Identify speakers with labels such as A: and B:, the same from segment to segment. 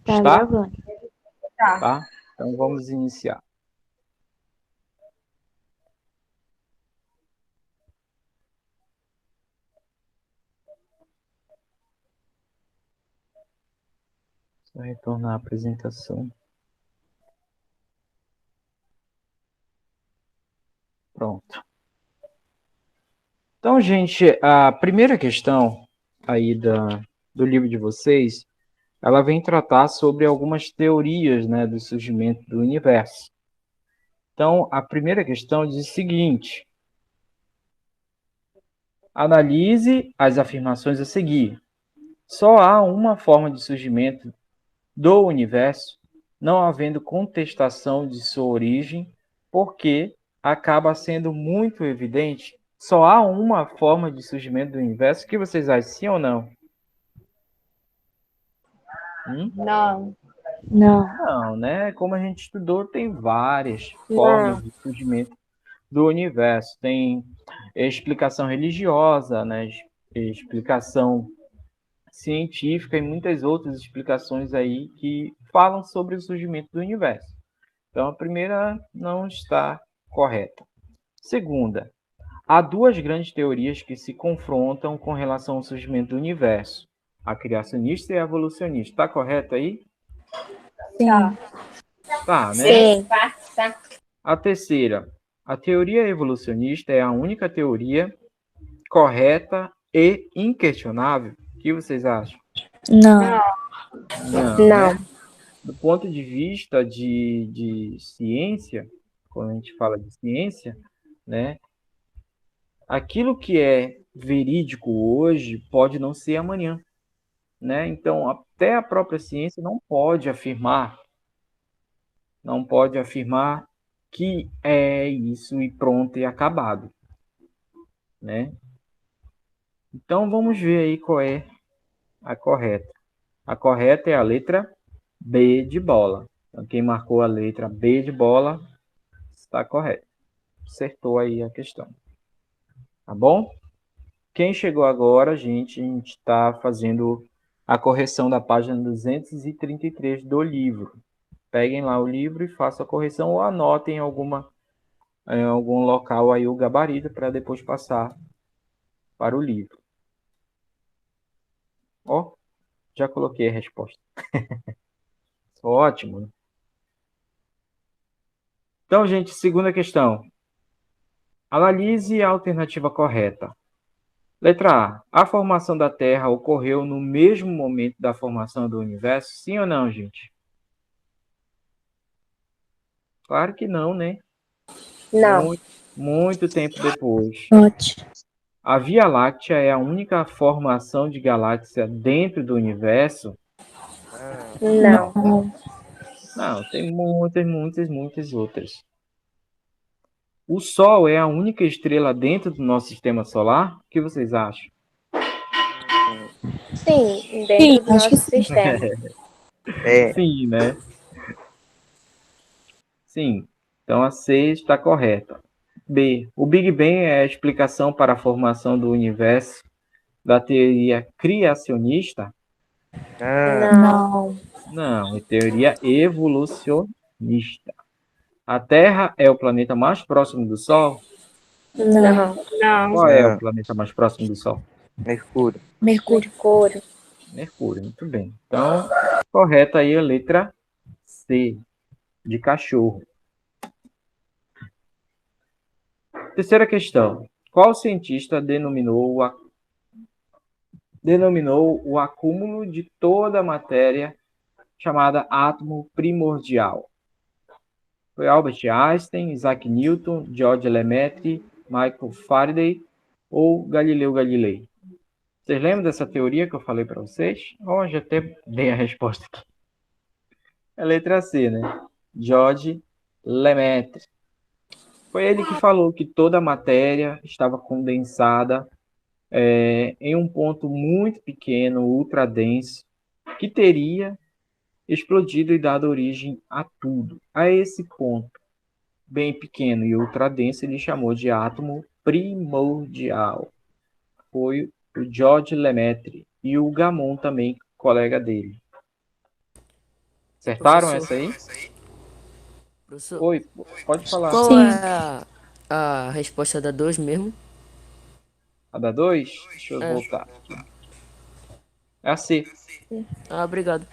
A: Tá
B: Está?
A: gravando.
B: Tá? Então vamos iniciar. Só retornar a apresentação. Pronto. Então, gente, a primeira questão aí do livro de vocês, ela vem tratar sobre algumas teorias, né, do surgimento do universo. Então, a primeira questão diz o seguinte: analise as afirmações a seguir. Só há uma forma de surgimento do universo, não havendo contestação de sua origem, porque acaba sendo muito evidente. Só há uma forma de surgimento do universo. O que vocês acham, sim ou não?
C: Não.
A: Não.
B: Não, né? Como a gente estudou, tem várias
C: Não.
B: formas de surgimento do universo. Tem explicação religiosa, né? Explicação científica e muitas outras explicações aí que falam sobre o surgimento do universo. Então, a primeira não está correta. Segunda, há duas grandes teorias que se confrontam com relação ao surgimento do universo: a criacionista e a evolucionista. Está correto aí?
A: Sim.
B: Tá, né?
A: Sim.
B: A terceira, a teoria evolucionista é a única teoria correta e inquestionável. O que vocês acham?
A: Não.
B: Não, né? Do ponto de vista de ciência, quando a gente fala de ciência, né? Aquilo que é verídico hoje pode não ser amanhã, né? Então, até a própria ciência não pode afirmar que é isso e pronto e acabado, né? Então, vamos ver aí qual é a correta. A correta é a letra B de bola. Então, quem marcou a letra B de bola está correto. Acertou aí a questão. Tá bom? Quem chegou agora, a gente está fazendo a correção da página 233 do livro. Peguem lá o livro e façam a correção ou anotem em algum local aí o gabarito para depois passar para o livro. Ó, já coloquei a resposta. Ótimo. Então, gente, segunda questão. Analise a alternativa correta. Letra A. A formação da Terra ocorreu no mesmo momento da formação do universo? Sim ou não, gente? Claro que não, né?
C: Não.
B: Muito tempo depois.
A: Note.
B: A Via Láctea é a única formação de galáxia dentro do universo?
C: Não.
B: Não, tem muitas outras. O Sol é a única estrela dentro do nosso sistema solar? O que vocês acham?
C: Sim, dentro do
A: acho que
C: nosso
A: sim.
C: sistema.
B: Sim, né? Sim. Então a C está correta. B. O Big Bang é a explicação para a formação do universo da teoria criacionista?
C: Não.
B: Não, é teoria evolucionista. A Terra é o planeta mais próximo do Sol?
C: Não.
B: Qual é o planeta mais próximo do Sol?
D: Mercúrio.
A: Mercúrio.
B: Mercúrio, muito bem. Então, correta aí a letra C, de cachorro. Terceira questão. Qual cientista denominou o acúmulo de toda a matéria chamada átomo primordial? Foi Albert Einstein, Isaac Newton, George Lemaitre, Michael Faraday ou Galileu Galilei? Vocês lembram dessa teoria que eu falei para vocês? Oh, já até dei a resposta aqui. É a letra C, né? George Lemaitre. Foi ele que falou que toda a matéria estava condensada em um ponto muito pequeno, ultra denso, que teria explodido e dado origem a tudo. A esse ponto bem pequeno e ultra denso, ele chamou de átomo primordial. Foi o George Lemaitre e o Gammon também, colega dele. Acertaram
D: Professor,
B: essa aí?
D: professor,
B: Oi, pode falar.
D: qual
A: Sim.
D: é a resposta da 2 mesmo?
B: A da 2? Deixa eu
D: É.
B: voltar aqui. É a C,
D: Ah, obrigado.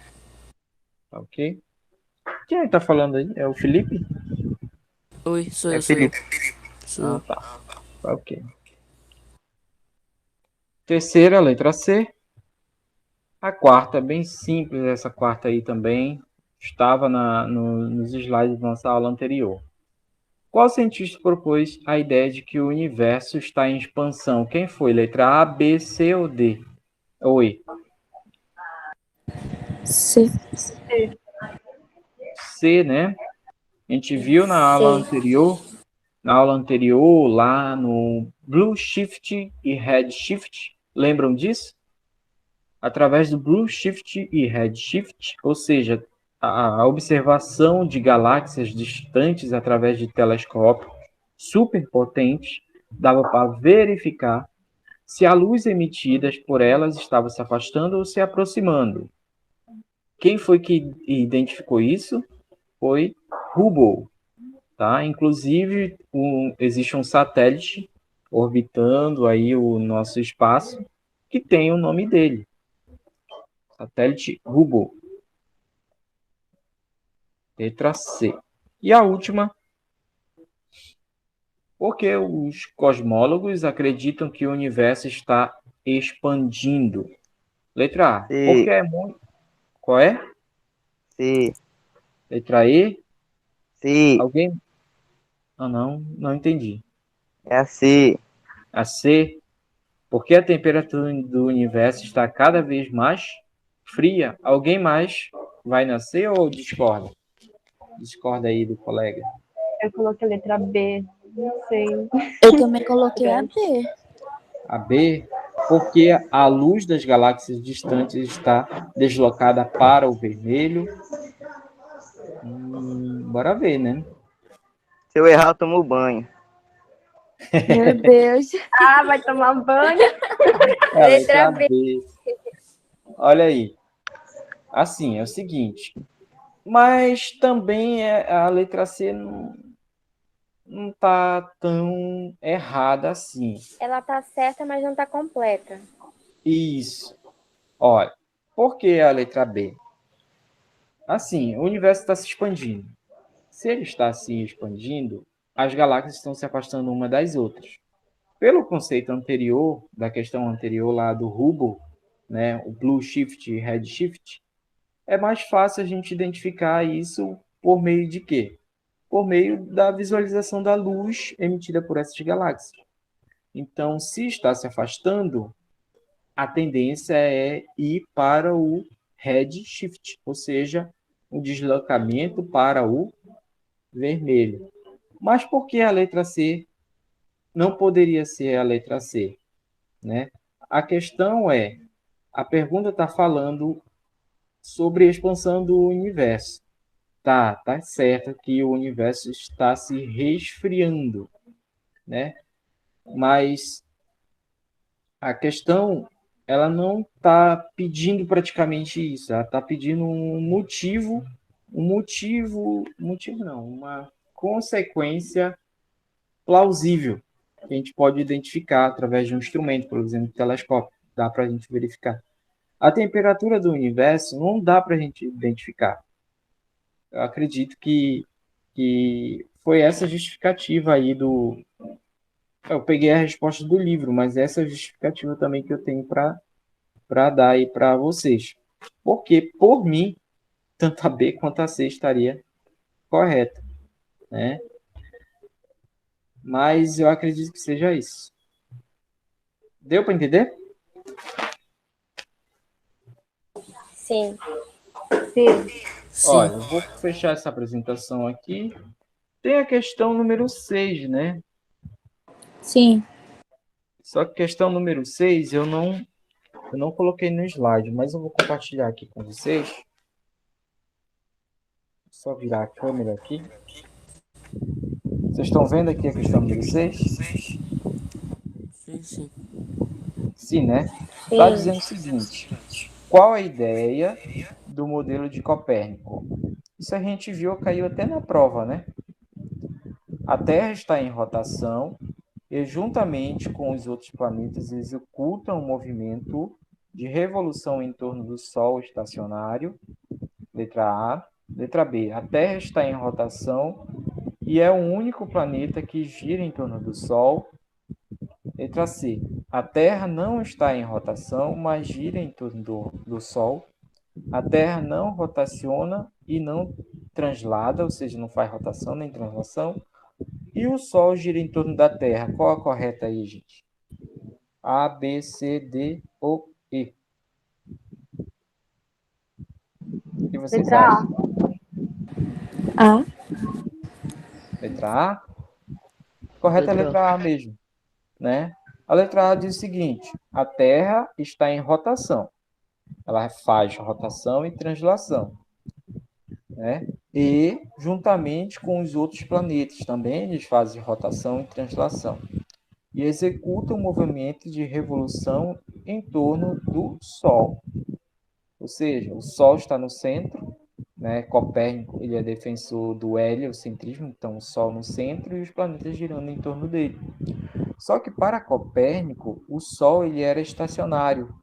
B: tá ok? Quem é que tá falando aí? É o Felipe?
D: Oi, sou
B: É
D: eu, sou eu.
B: Felipe.
D: Sou
B: Ah,
D: eu.
B: tá. Tá ok. Terceira, letra C. A quarta, bem simples, essa quarta aí também. Estava nos slides da nossa aula anterior. Qual cientista propôs a ideia de que o universo está em expansão? Quem foi? Letra A, B, C ou D? Oi.
A: C.
B: C, né? A gente viu na aula anterior, lá no Blue Shift e Red Shift, lembram disso? Através do Blue Shift e Red Shift, ou seja, a observação de galáxias distantes através de telescópios superpotentes, dava para verificar se a luz emitida por elas estava se afastando ou se aproximando. Quem foi que identificou isso? Foi Hubble. Tá? Inclusive, existe um satélite orbitando aí o nosso espaço que tem o nome dele, satélite Hubble, letra C. E a última, porque os cosmólogos acreditam que o universo está expandindo. Letra A, porque
E: C,
B: é muito... Qual é?
E: C,
B: Letra E?
E: C,
B: Alguém? Ah, não entendi.
E: é a C.
B: A C, porque a temperatura do universo está cada vez mais fria. Alguém mais vai nascer ou discorda? Discorda aí do colega.
C: Eu coloquei a letra B. Não sei.
A: Eu também coloquei a B.
B: A B, porque a luz das galáxias distantes está deslocada para o vermelho. Bora ver, né?
E: Se eu errar, eu tomo banho.
A: Meu Deus.
C: Ah, vai tomar banho.
B: É a
C: Letra
B: letra B. Olha aí. Assim, é o seguinte. Mas também a letra C não tá tão errada assim.
C: Ela tá certa, mas não tá completa.
B: Isso. Olha, por que a letra B? Assim, o universo está se expandindo. Se ele está se expandindo, as galáxias estão se afastando uma das outras. Pelo conceito anterior, da questão anterior lá do Hubble, né, o Blue Shift e Red Shift, é mais fácil a gente identificar isso por meio de quê? Por meio da visualização da luz emitida por essas galáxias. Então, se está se afastando, a tendência é ir para o redshift, ou seja, o deslocamento para o vermelho. Mas por que a letra C não poderia ser a letra C, né? A questão é, a pergunta está falando sobre a expansão do universo. Tá certo que o universo está se resfriando, né? Mas a questão, ela não está pedindo praticamente isso, ela está pedindo motivo não, uma consequência plausível que a gente pode identificar através de um instrumento, por exemplo, um telescópio, dá para a gente verificar. A temperatura do universo não dá para a gente identificar. Eu acredito que foi essa justificativa aí do. Eu peguei a resposta do livro, mas essa é a justificativa também que eu tenho para dar aí para vocês. Porque, por mim, tanto a B quanto a C estaria correta, né? Mas eu acredito que seja isso. Deu para entender?
C: Sim.
B: Olha,
D: Sim.
B: eu vou fechar essa apresentação aqui. Tem a questão número 6, né?
A: Sim.
B: Só que questão número 6 eu não coloquei no slide, mas eu vou compartilhar aqui com vocês. Só virar a câmera aqui. Vocês estão vendo aqui a questão número 6?
D: Sim, sim.
B: Sim, né? Está
C: Sim.
B: dizendo o seguinte: qual a ideia do modelo de Copérnico? Isso a gente viu, caiu até na prova, né? A Terra está em rotação e, juntamente com os outros planetas, executam um movimento de revolução em torno do Sol estacionário. Letra A. Letra B. A Terra está em rotação e é o único planeta que gira em torno do Sol. Letra C. A Terra não está em rotação, mas gira em torno do Sol. A Terra não rotaciona e não translada, ou seja, não faz rotação nem translação. E o Sol gira em torno da Terra. Qual a correta aí, gente? A, B, C, D ou E? O que vocês
C: Letra A.
B: acham?
A: A.
B: Letra A? Correta é a
D: Letra
B: letra A mesmo, né? A letra A diz o seguinte: a Terra está em rotação. Ela faz rotação e translação, né? E, juntamente com os outros planetas também, eles fazem rotação e translação. E executam um movimento de revolução em torno do Sol. Ou seja, o Sol está no centro, né? Copérnico ele é defensor do heliocentrismo, então o Sol no centro e os planetas girando em torno dele. Só que para Copérnico, o Sol ele era estacionário.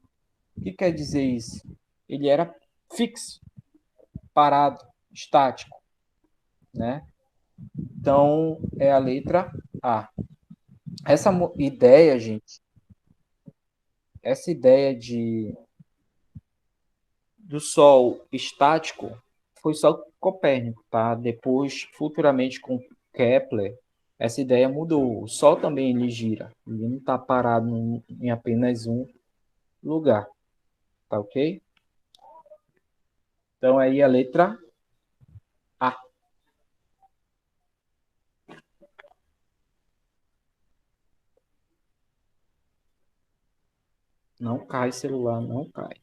B: O que quer dizer isso? Ele era fixo, parado, estático, né? Então, é a letra A. Essa ideia, gente, essa ideia do Sol estático foi só Copérnico, tá? Depois, futuramente com Kepler, essa ideia mudou. O Sol também ele gira, ele não está parado em apenas um lugar, tá ok? Então aí a letra A. Não cai celular, não cai.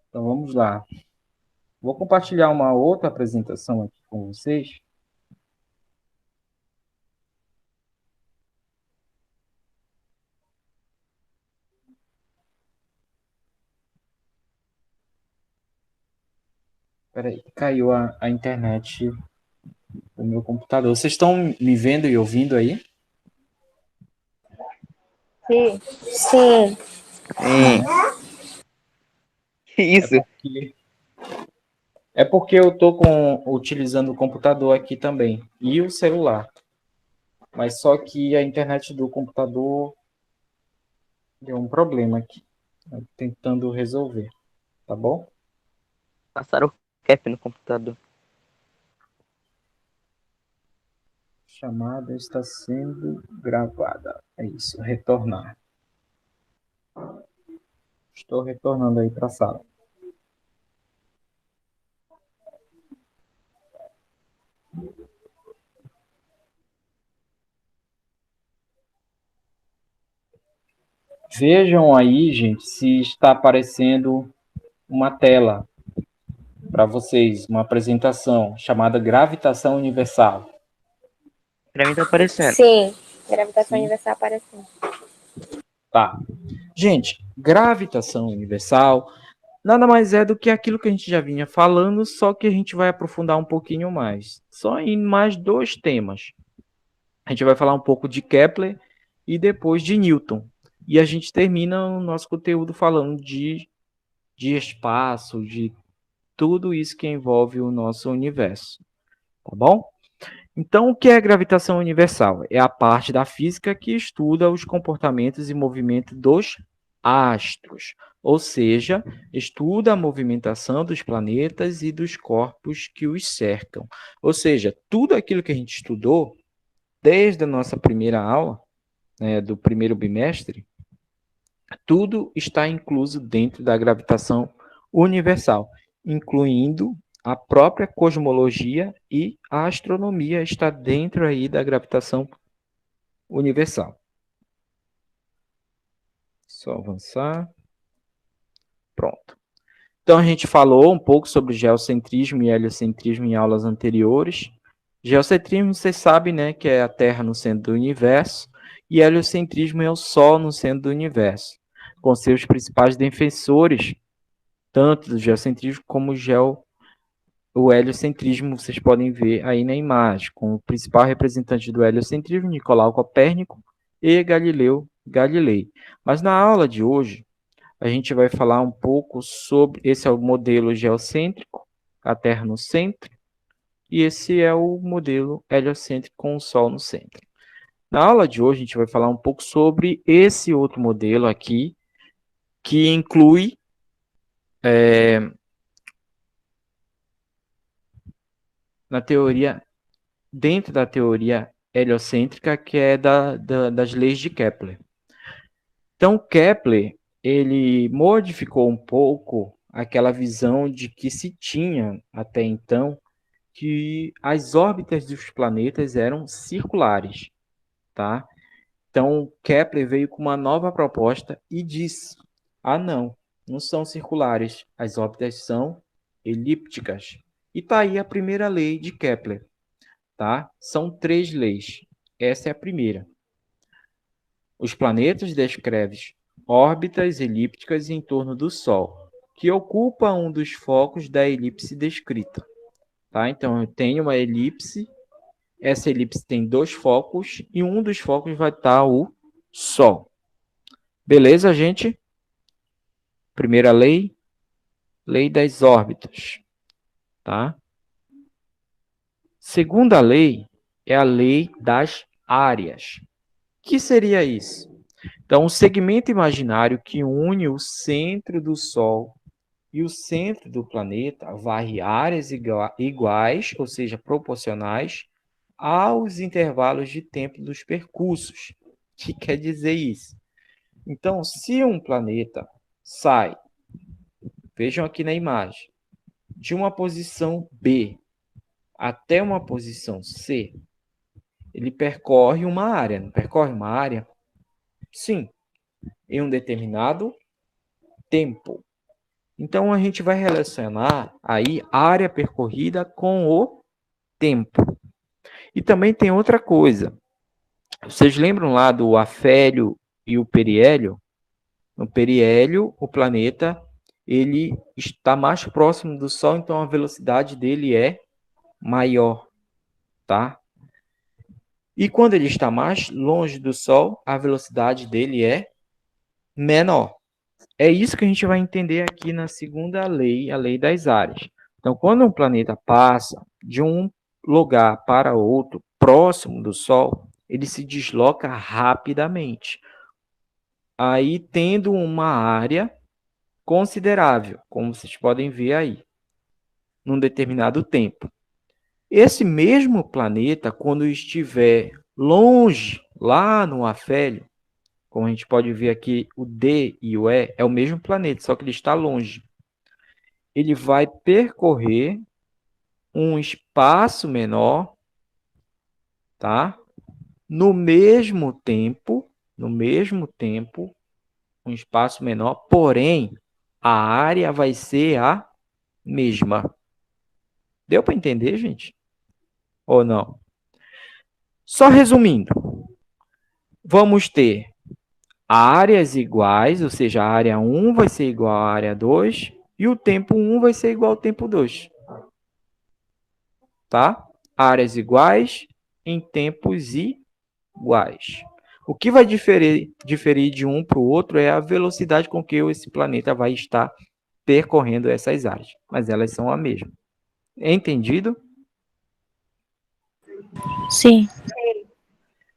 B: Então vamos lá. Vou compartilhar uma outra apresentação aqui com vocês. Peraí, caiu a internet do meu computador. Vocês estão me vendo e ouvindo aí?
C: Sim. Sim.
E: Sim. Que isso?
B: É porque eu estou utilizando o computador aqui também e o celular. Mas só que a internet do computador deu um problema aqui. Tô tentando resolver, tá bom?
E: Passaram o cap no computador.
B: Chamada está sendo gravada. É isso, retornar. Estou retornando aí para a sala. Vejam aí, gente, se está aparecendo uma tela para vocês, uma apresentação chamada Gravitação Universal.
E: Pra mim tá aparecendo.
C: Sim. Gravitação
B: Sim.
C: universal aparecendo.
B: Tá. Gente, gravitação universal nada mais é do que aquilo que a gente já vinha falando, só que a gente vai aprofundar um pouquinho mais. Só em mais dois temas. A gente vai falar um pouco de Kepler e depois de Newton. E a gente termina o nosso conteúdo falando de espaço, de tudo isso que envolve o nosso universo. Tá bom? Então, o que é gravitação universal? É a parte da física que estuda os comportamentos e movimentos dos astros, ou seja, estuda a movimentação dos planetas e dos corpos que os cercam. Ou seja, tudo aquilo que a gente estudou desde a nossa primeira aula, né, do primeiro bimestre, tudo está incluso dentro da gravitação universal, incluindo a própria cosmologia e a astronomia está dentro aí da gravitação universal. Só avançar. Pronto. Então a gente falou um pouco sobre geocentrismo e heliocentrismo em aulas anteriores. Geocentrismo, vocês sabem, né, que é a Terra no centro do universo, e heliocentrismo é o Sol no centro do universo, com seus principais defensores, tanto do geocentrismo como o heliocentrismo, vocês podem ver aí na imagem, com o principal representante do heliocentrismo, Nicolau Copérnico, e Galileu Galilei. Mas na aula de hoje, a gente vai falar um pouco sobre, esse é o modelo geocêntrico, a Terra no centro, e esse é o modelo heliocêntrico com o Sol no centro. Na aula de hoje, a gente vai falar um pouco sobre esse outro modelo aqui, que inclui na teoria, dentro da teoria heliocêntrica, que é das leis de Kepler. Então, Kepler, ele modificou um pouco aquela visão de que se tinha até então, que as órbitas dos planetas eram circulares, tá? Então, Kepler veio com uma nova proposta e disse: ah, não são circulares, as órbitas são elípticas. E está aí a primeira lei de Kepler, tá? São 3 leis. Essa é a primeira. Os planetas descrevem órbitas elípticas em torno do Sol, que ocupa um dos focos da elipse descrita. Tá? Então, eu tenho uma elipse, essa elipse tem 2 focos, e um dos focos vai estar o Sol. Beleza, gente? Primeira lei, lei das órbitas. Tá? Segunda lei é a lei das áreas. O que seria isso? Então, o segmento imaginário que une o centro do Sol e o centro do planeta varre áreas iguais, ou seja, proporcionais, aos intervalos de tempo dos percursos. O que quer dizer isso? Então, se um planeta sai, vejam aqui na imagem, de uma posição B até uma posição C, ele percorre uma área. Não percorre uma área? Sim, em um determinado tempo. Então, a gente vai relacionar aí a área percorrida com o tempo. E também tem outra coisa. Vocês lembram lá do afélio e o periélio? No periélio, o planeta ele está mais próximo do Sol, então a velocidade dele é maior, tá? E quando ele está mais longe do Sol, a velocidade dele é menor. É isso que a gente vai entender aqui na segunda lei, a lei das áreas. Então, quando um planeta passa de um lugar para outro próximo do Sol, ele se desloca rapidamente, aí tendo uma área considerável, como vocês podem ver aí, num determinado tempo. Esse mesmo planeta, quando estiver longe, lá no afélio, como a gente pode ver aqui, o D e o E é o mesmo planeta, só que ele está longe. Ele vai percorrer um espaço menor, tá? No mesmo tempo, um espaço menor, porém, a área vai ser a mesma. Deu para entender, gente? Ou não? Só resumindo, vamos ter áreas iguais, ou seja, a área 1 vai ser igual à área 2 e o tempo 1 vai ser igual ao tempo 2. Tá? Áreas iguais em tempos iguais. O que vai diferir de um para o outro é a velocidade com que esse planeta vai estar percorrendo essas áreas, mas elas são a mesma. Entendido?
A: Sim.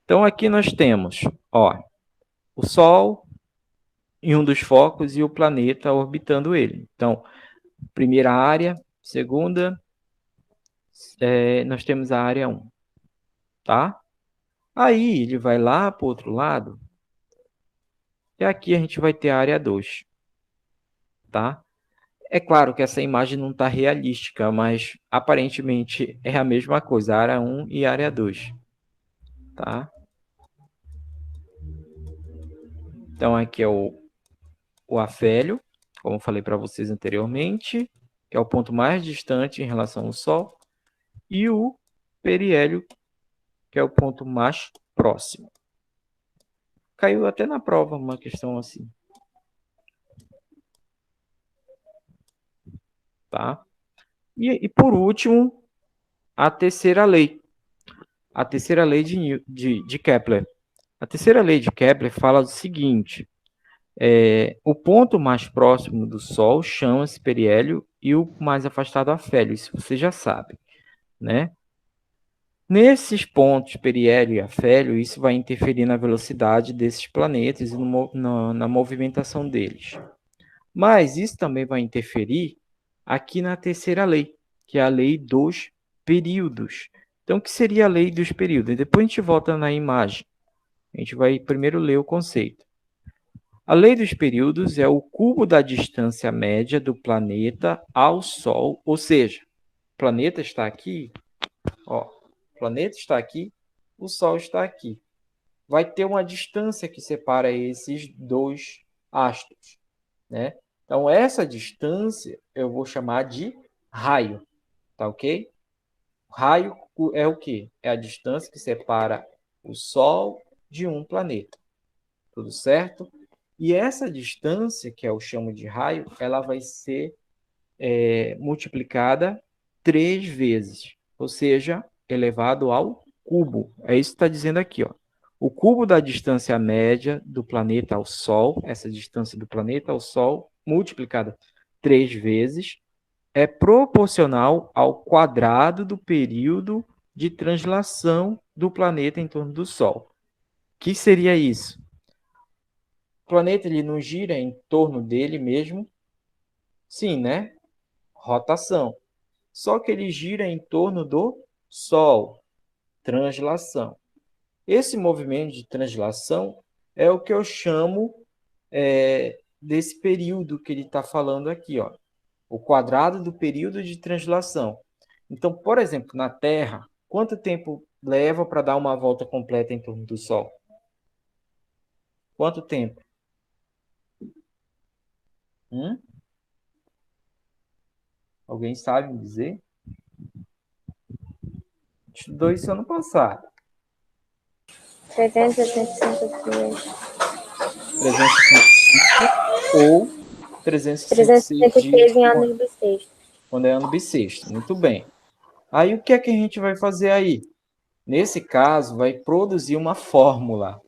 B: Então, aqui nós temos o Sol em um dos focos e o planeta orbitando ele. Então, primeira área, segunda, nós temos a área 1. Tá? Aí, ele vai lá para o outro lado, e aqui a gente vai ter a área 2. Tá? É claro que essa imagem não está realística, mas aparentemente é a mesma coisa, área 1 e área 2. Tá? Então, aqui é o afélio, como falei para vocês anteriormente, que é o ponto mais distante em relação ao Sol, e o periélio, que é o ponto mais próximo. Caiu até na prova uma questão assim. Tá? E por último, a terceira lei. A terceira lei de Kepler. A terceira lei de Kepler fala o seguinte: o ponto mais próximo do Sol chama-se periélio e o mais afastado afélio. Isso você já sabe, né? Nesses pontos, periélio e afélio, isso vai interferir na velocidade desses planetas e na movimentação deles. Mas isso também vai interferir aqui na terceira lei, que é a lei dos períodos. Então, o que seria a lei dos períodos? Depois a gente volta na imagem. A gente vai primeiro ler o conceito. A lei dos períodos é o cubo da distância média do planeta ao Sol, ou seja, o planeta está aqui, ó, o planeta está aqui, o Sol está aqui. Vai ter uma distância que separa esses dois astros, né? Então, essa distância eu vou chamar de raio, tá ok? O raio é o quê? É a distância que separa o Sol de um planeta. Tudo certo? E essa distância, que eu chamo de raio, ela vai ser multiplicada 3 vezes, ou seja, elevado ao cubo. É isso que está dizendo aqui, ó. O cubo da distância média do planeta ao Sol, essa distância do planeta ao Sol, multiplicada 3 vezes, é proporcional ao quadrado do período de translação do planeta em torno do Sol. O que seria isso? O planeta ele não gira em torno dele mesmo? Sim, né? Rotação. Só que ele gira em torno do Sol. Translação. Esse movimento de translação é o que eu chamo desse período que ele está falando aqui, ó. O quadrado do período de translação. Então, por exemplo, na Terra, quanto tempo leva para dar uma volta completa em torno do Sol? Quanto tempo? Alguém sabe me dizer? Estudou isso ano passado.
C: 365 dias.
B: 365 ou 366 dias
C: 366 em ano bissexto.
B: quando é ano bissexto. Muito bem. Aí o que é que a gente vai fazer aí? Nesse caso, vai produzir uma fórmula.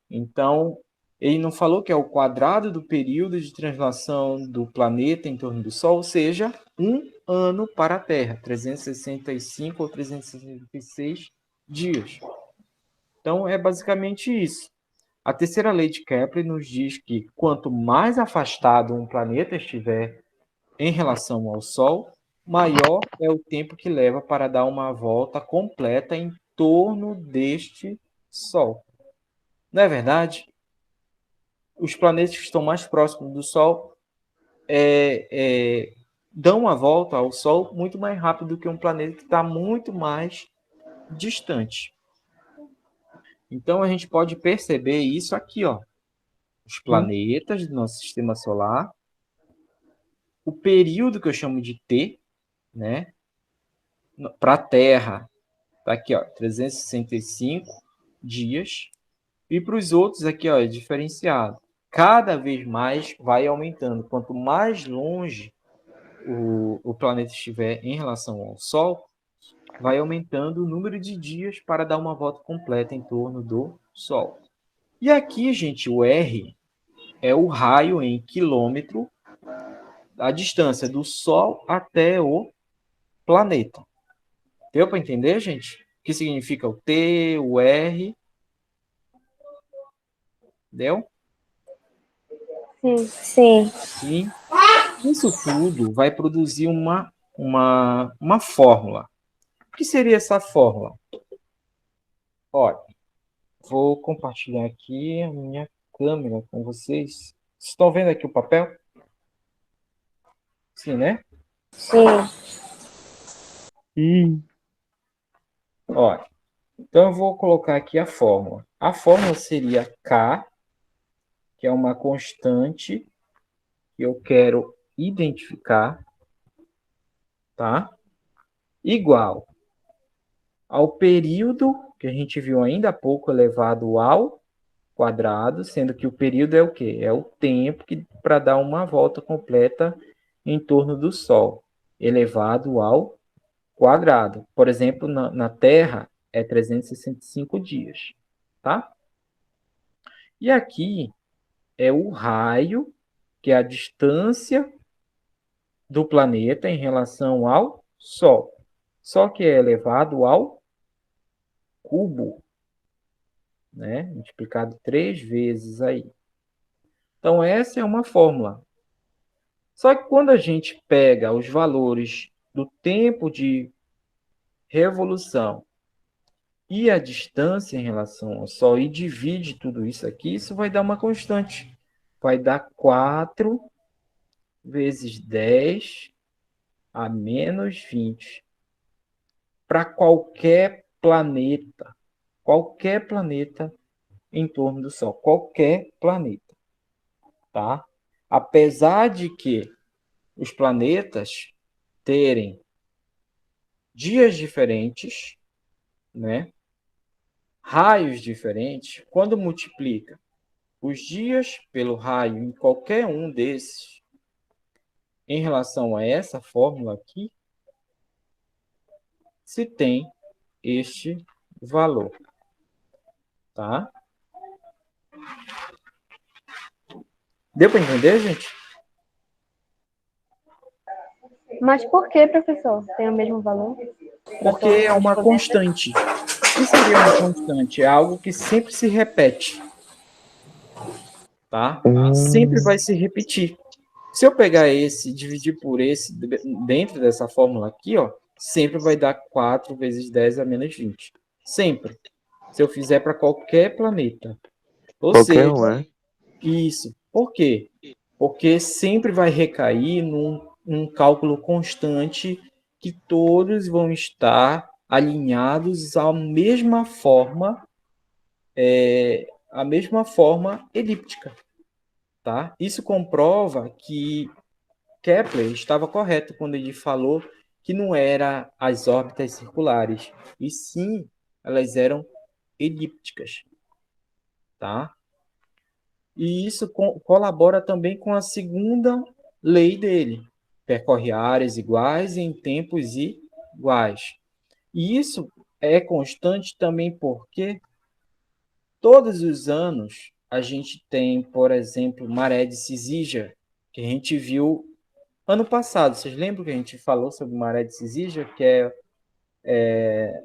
B: Então, ele não falou que é o quadrado do período de translação do planeta em torno do Sol, ou seja, um ano para a Terra, 365 ou 366 dias. Então, é basicamente isso. A terceira lei de Kepler nos diz que quanto mais afastado um planeta estiver em relação ao Sol, maior é o tempo que leva para dar uma volta completa em torno deste Sol. Não é verdade? Os planetas que estão mais próximos do Sol dão uma volta ao Sol muito mais rápido do que um planeta que está muito mais distante. Então, a gente pode perceber isso aqui, ó. Os planetas do nosso sistema solar, o período que eu chamo de T, né? Para a Terra, tá aqui, ó, 365 dias. E para os outros aqui, ó, é diferenciado. Cada vez mais vai aumentando. Quanto mais longe o planeta estiver em relação ao Sol, vai aumentando o número de dias para dar uma volta completa em torno do Sol. E aqui, gente, o R é o raio em quilômetro, a distância do Sol até o planeta. Deu para entender, gente? O que significa o T, o R? Deu?
C: Sim.
B: Sim. Isso tudo vai produzir uma fórmula. O que seria essa fórmula? Olha, vou compartilhar aqui a minha câmera com vocês. Vocês estão vendo aqui o papel? Sim, né?
C: Sim.
B: Olha, então eu vou colocar aqui a fórmula. A fórmula seria K, que é uma constante que eu quero identificar, tá? Igual ao período que a gente viu ainda há pouco elevado ao quadrado, sendo que o período é o quê? É o tempo para dar uma volta completa em torno do Sol, elevado ao quadrado. Por exemplo, na Terra é 365 dias, tá? E aqui é o raio, que é a distância do planeta em relação ao Sol. Só que é elevado ao cubo, né? Multiplicado 3 vezes aí. Então, essa é uma fórmula. Só que quando a gente pega os valores do tempo de revolução e a distância em relação ao Sol e divide tudo isso aqui, isso vai dar uma constante. Vai dar 4 vezes 10 a menos 20 para qualquer planeta em torno do Sol, qualquer planeta, tá? Apesar de que os planetas terem dias diferentes, né? Raios diferentes, quando multiplica os dias pelo raio em qualquer um desses, em relação a essa fórmula aqui, se tem este valor, tá? Deu para entender, gente?
C: Mas por que, professor? Tem o mesmo valor?
B: Porque é uma constante. O que seria uma constante? É algo que sempre se repete, tá? Sempre vai se repetir. Se eu pegar esse e dividir por esse dentro dessa fórmula aqui, ó, sempre vai dar 4 vezes 10 a menos 20. Sempre. Se eu fizer para qualquer planeta. Ou
E: Qualquer
B: seja,
E: um, né?
B: isso. Por quê? Porque sempre vai recair num cálculo constante que todos vão estar alinhados à mesma forma elíptica, tá? Isso comprova que Kepler estava correto quando ele falou que não era as órbitas circulares, e sim elas eram elípticas, tá? E isso colabora também com a segunda lei dele, percorre áreas iguais em tempos iguais. E isso é constante também porque todos os anos a gente tem, por exemplo, maré de Cizígia, que a gente viu ano passado. Vocês lembram que a gente falou sobre maré de Cizígia, que é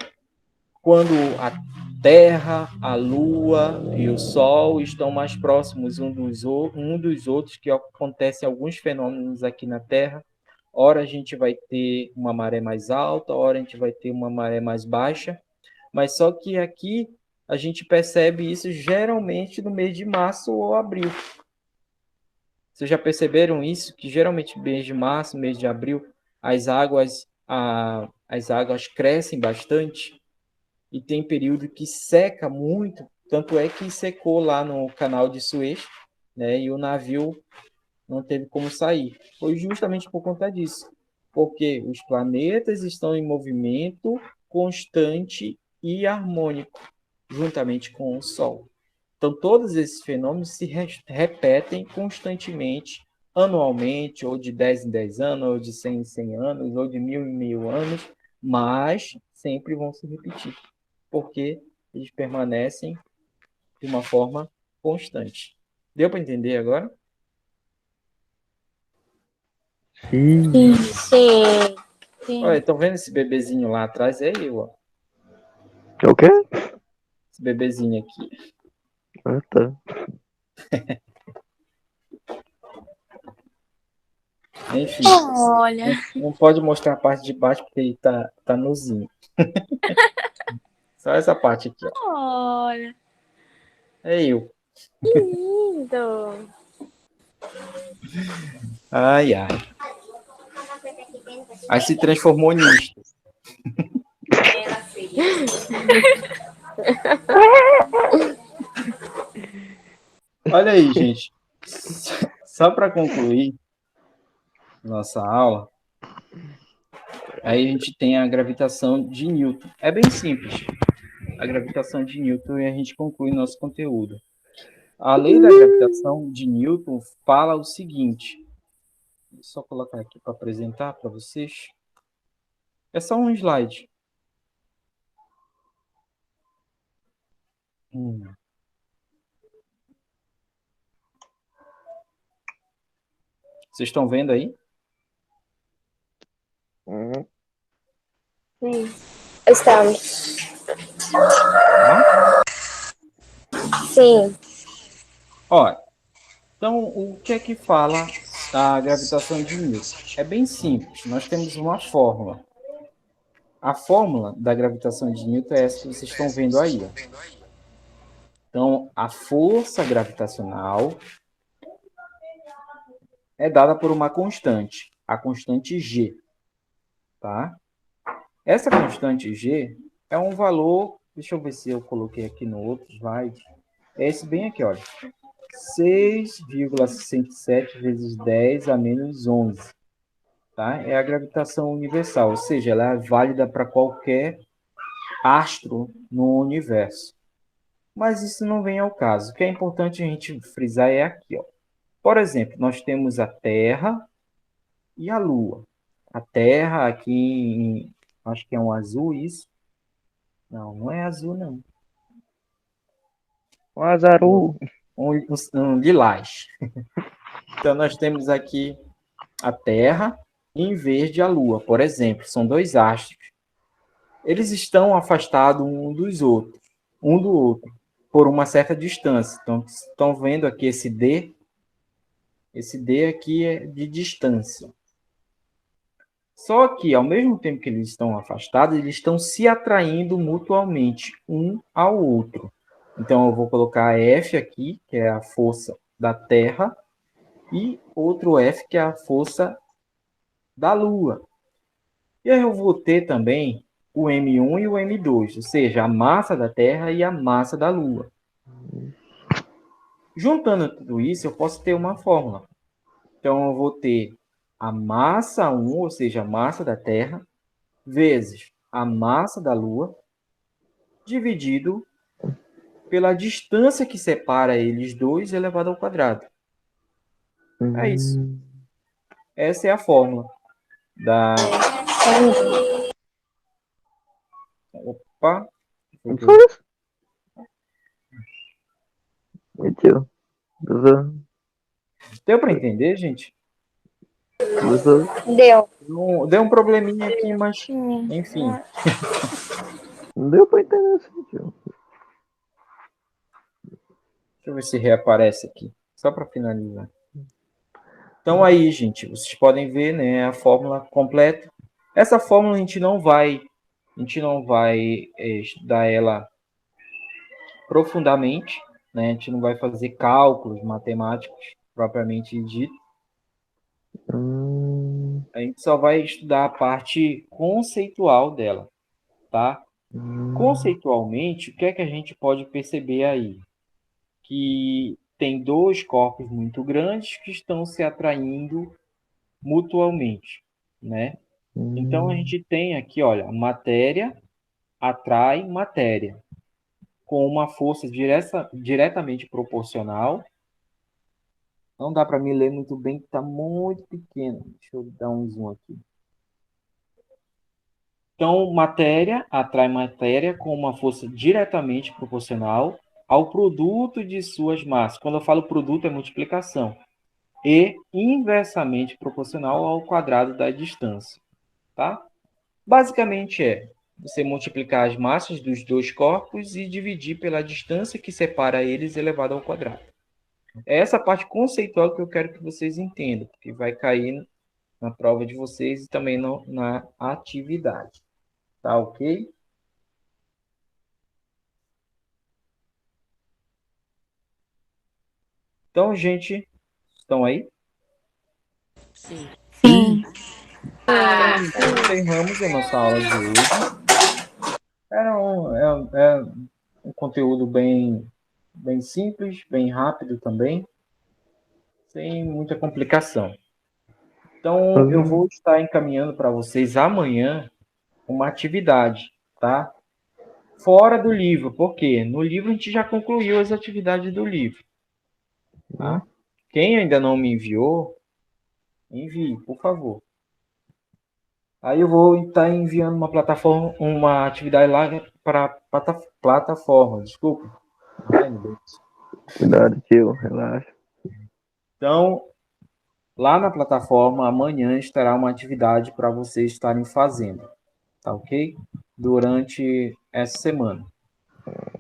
B: quando a Terra, a Lua e o Sol estão mais próximos um dos outros, que acontecem alguns fenômenos aqui na Terra. Ora a gente vai ter uma maré mais alta, ora a gente vai ter uma maré mais baixa, mas só que aqui a gente percebe isso geralmente no mês de março ou abril. Vocês já perceberam isso? Que geralmente mês de março, mês de abril, as águas crescem bastante e tem período que seca muito, tanto é que secou lá no canal de Suez, né? E o navio não teve como sair. Foi justamente por conta disso, porque os planetas estão em movimento constante e harmônico, juntamente com o Sol. Então, todos esses fenômenos se repetem constantemente, anualmente, ou de 10 em 10 anos, ou de 100 em 100 anos, ou de 1000 em 1000 anos, mas sempre vão se repetir, porque eles permanecem de uma forma constante. Deu para entender agora?
C: Sim. Sim.
B: Olha, estão vendo esse bebezinho lá atrás? É eu, ó.
E: É o quê?
B: Esse bebezinho aqui.
E: Ah, tá.
B: Enfim,
A: Olha.
B: não pode mostrar a parte de baixo porque ele tá nuzinho. Só essa parte aqui, ó.
A: Olha.
B: É eu.
C: Lindo.
B: Ai, ai. Aí se transformou nisto. Olha aí, gente. Só para concluir nossa aula, aí a gente tem a gravitação de Newton. É bem simples. A gravitação de Newton e a gente conclui nosso conteúdo. A lei da gravitação de Newton fala o seguinte. Vou só colocar aqui para apresentar para vocês. É só um slide. Vocês estão vendo aí?
C: Sim. Estamos.
B: Tá?
C: Sim.
B: Olha, então o que é que fala a gravitação de Newton? É bem simples. Nós temos uma fórmula. A fórmula da gravitação de Newton é essa que vocês estão vendo aí. Ó. Então, a força gravitacional é dada por uma constante, a constante G. Tá? Essa constante G é um valor, deixa eu ver se eu coloquei aqui no outro slide, é esse bem aqui, olha, 6,67 vezes 10 a menos 11. Tá? É a gravitação universal, ou seja, ela é válida para qualquer astro no universo. Mas isso não vem ao caso. O que é importante a gente frisar é aqui. Ó. Por exemplo, nós temos a Terra e a Lua. A Terra aqui, acho que é um azul isso. Não, não é azul, não.
E: Um azaru.
B: Um lilás. Então, nós temos aqui a Terra e em verde a Lua, por exemplo. São dois astros. Eles estão afastados um do outro, por uma certa distância. Então, estão vendo aqui esse D? Esse D aqui é de distância. Só que, ao mesmo tempo que eles estão afastados, eles estão se atraindo mutuamente um ao outro. Então, eu vou colocar F aqui, que é a força da Terra, e outro F, que é a força da Lua. E aí eu vou ter também o M1 e o M2, ou seja, a massa da Terra e a massa da Lua. Juntando tudo isso, eu posso ter uma fórmula. Então, eu vou ter a massa 1, ou seja, a massa da Terra, vezes a massa da Lua, dividido pela distância que separa eles dois elevado ao quadrado. É isso. Essa é a fórmula da... Opa!
E: Mentira.
B: Deu para entender, gente?
C: Deu.
B: Deu um probleminha aqui, mas enfim.
E: Não deu pra entender assim, tio.
B: Deixa eu ver se reaparece aqui, só para finalizar. Então aí, gente, vocês podem ver, né, a fórmula completa. Essa fórmula a gente não vai estudar ela profundamente, né? A gente não vai fazer cálculos matemáticos propriamente dito. A gente só vai estudar a parte conceitual dela, tá? Conceitualmente, o que é que a gente pode perceber aí? Que tem dois corpos muito grandes que estão se atraindo mutuamente, né? Então, a gente tem aqui, olha, matéria atrai matéria com uma força diretamente proporcional. Não dá para me ler muito bem, que está muito pequeno. Deixa eu dar um zoom aqui. Então, matéria atrai matéria com uma força diretamente proporcional ao produto de suas massas. Quando eu falo produto, é multiplicação. E inversamente proporcional ao quadrado da distância. Tá? Basicamente é você multiplicar as massas dos dois corpos e dividir pela distância que separa eles elevado ao quadrado. É essa parte conceitual que eu quero que vocês entendam, porque vai cair na prova de vocês e também na atividade. Tá ok? Então, gente, estão aí?
D: Sim.
A: Sim.
B: Então, encerramos a nossa aula de hoje. É um conteúdo bem simples, bem rápido também, sem muita complicação. Então, eu vou estar encaminhando para vocês amanhã uma atividade, tá? Fora do livro, por quê? No livro a gente já concluiu as atividades do livro. Tá? Quem ainda não me enviou, envie, por favor. Aí eu vou estar enviando uma atividade lá para plataforma, desculpa. Ai, meu Deus.
E: Cuidado, tio. Relaxa.
B: Então, lá na plataforma, amanhã estará uma atividade para vocês estarem fazendo, tá ok? Durante essa semana,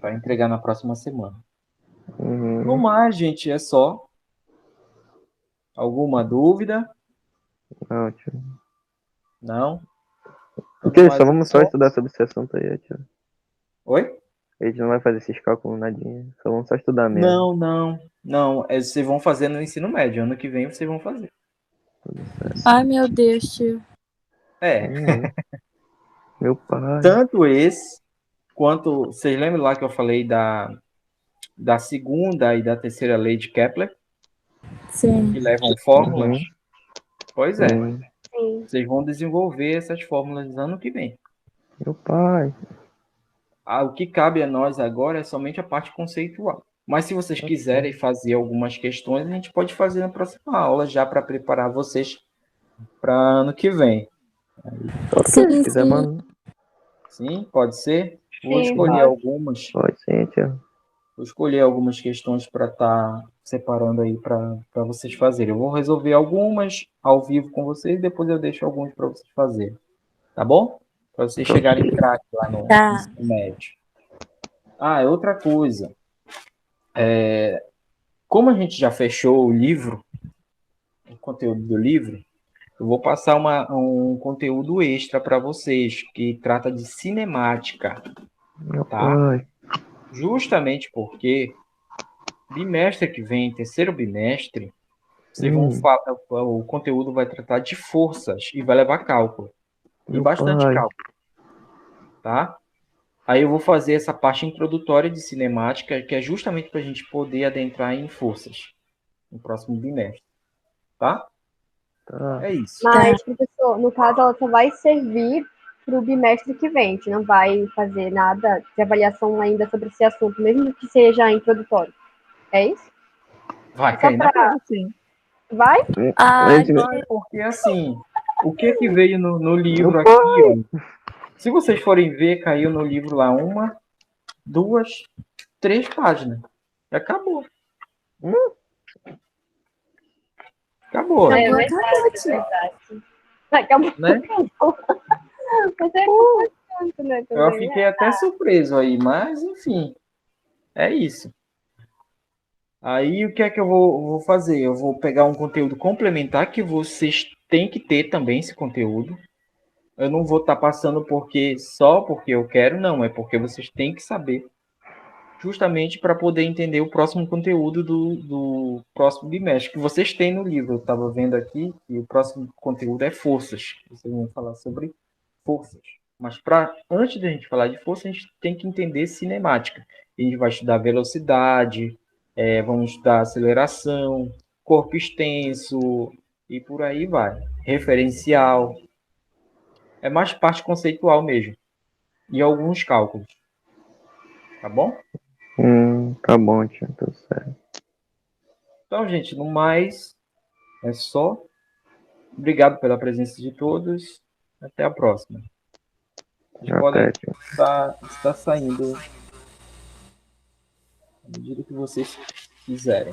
B: para entregar na próxima semana. No
E: Uhum.
B: mais, gente, é só. Alguma dúvida?
E: Não, tio.
B: Não?
E: O
B: Então,
E: que?
B: no
E: Só
B: mais, é
E: vamos só
B: só.
E: estudar sobre esse assunto aí, tio.
B: Oi?
E: A gente não vai fazer esses cálculos nadinha. Só vamos só estudar mesmo.
B: Não, não, não. Vocês vão fazer no ensino médio. Ano que vem vocês vão fazer.
E: Tudo certo.
A: Ai, meu Deus, tio.
B: É,
E: Uhum. Meu pai.
B: tanto esse quanto. Vocês lembram lá que eu falei da segunda e da terceira lei de Kepler,
A: Sim.
B: que levam fórmulas?
E: Uhum.
B: Pois é,
E: Sim.
C: Sim.
B: vocês vão desenvolver essas fórmulas ano que vem.
E: Meu pai.
B: O que cabe a nós agora é somente a parte conceitual. Mas se vocês quiserem fazer algumas questões, a gente pode fazer na próxima aula, já para preparar vocês para ano que vem.
E: Ok,
A: Sim,
E: se quiser,
A: sim.
E: mano.
B: Sim, pode ser? Vou
C: Sim,
B: escolher
C: pode.
B: algumas.
E: Pode sim, tio.
B: Vou escolher algumas questões para estar separando aí para vocês fazerem. Eu vou resolver algumas ao vivo com vocês, depois eu deixo alguns para vocês fazerem. Tá bom? Para vocês chegarem craque lá no
A: Tá.
B: ensino médio. Outra coisa. Como a gente já fechou o livro, o conteúdo do livro, eu vou passar um conteúdo extra para vocês, que trata de cinemática,
E: Meu
B: tá?
E: pai.
B: Justamente porque bimestre que vem, terceiro bimestre, vocês vão
E: Hum.
B: o conteúdo vai tratar de forças e vai levar cálculo. E
E: Meu
B: bastante
E: pai.
B: cálculo, tá? Aí eu vou fazer essa parte introdutória de cinemática, que é justamente para a gente poder adentrar em forças no próximo bimestre, tá?
E: Tá.
B: É isso.
C: Mas, professor, no caso, ela só vai servir para o bimestre que vem. A gente não vai fazer nada de avaliação ainda sobre esse assunto, mesmo que seja introdutório. É isso?
B: Vai
C: Só
B: cair na
C: pra-
B: prova, sim.
C: Vai?
A: Ah,
E: A gente-
B: Vai, porque assim, o que veio no livro
E: Meu
B: aqui, ó. Se vocês forem ver, caiu no livro lá 1, 2, 3 páginas. E acabou. Acabou,
C: É
A: Acabou,
C: verdade,
A: acabou,
C: é
A: tio.
C: verdade. Acabou.
B: né?
C: Mas é importante, né?
B: Eu
C: Também.
B: fiquei até surpreso aí, mas enfim, é isso. Aí o que é que eu vou fazer? Eu vou pegar um conteúdo complementar que vocês têm que ter também esse conteúdo. Eu não vou estar passando só porque eu quero, não. É porque vocês têm que saber, justamente para poder entender o próximo conteúdo do próximo bimestre, que vocês têm no livro. Eu estava vendo aqui que o próximo conteúdo é forças. Vocês vão falar sobre forças. Mas antes da gente falar de força, a gente tem que entender cinemática. A gente vai estudar velocidade, vamos estudar aceleração, corpo extenso e por aí vai. Referencial. É mais parte conceitual mesmo. E alguns cálculos. Tá bom?
E: Tá bom, tio. Tudo certo.
B: Então, gente, no mais, é só. Obrigado pela presença de todos. Até a próxima. Vocês
E: Até,
B: podem
E: tio.
B: estar saindo à medida que vocês quiserem.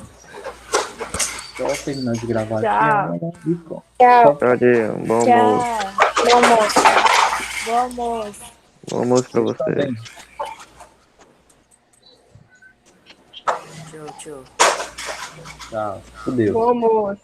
B: Só terminar de gravar
C: Tchau.
B: aqui agora e pronto.
C: Tchau.
E: Tchau, tio. Bom almoço.
A: Tchau.
C: Bom almoço.
A: Bom almoço.
E: Bom almoço pra
B: Vocês
E: vocês.
B: também.
D: Tchau, tchau.
B: Tchau. Fudeu.
C: Bom almoço.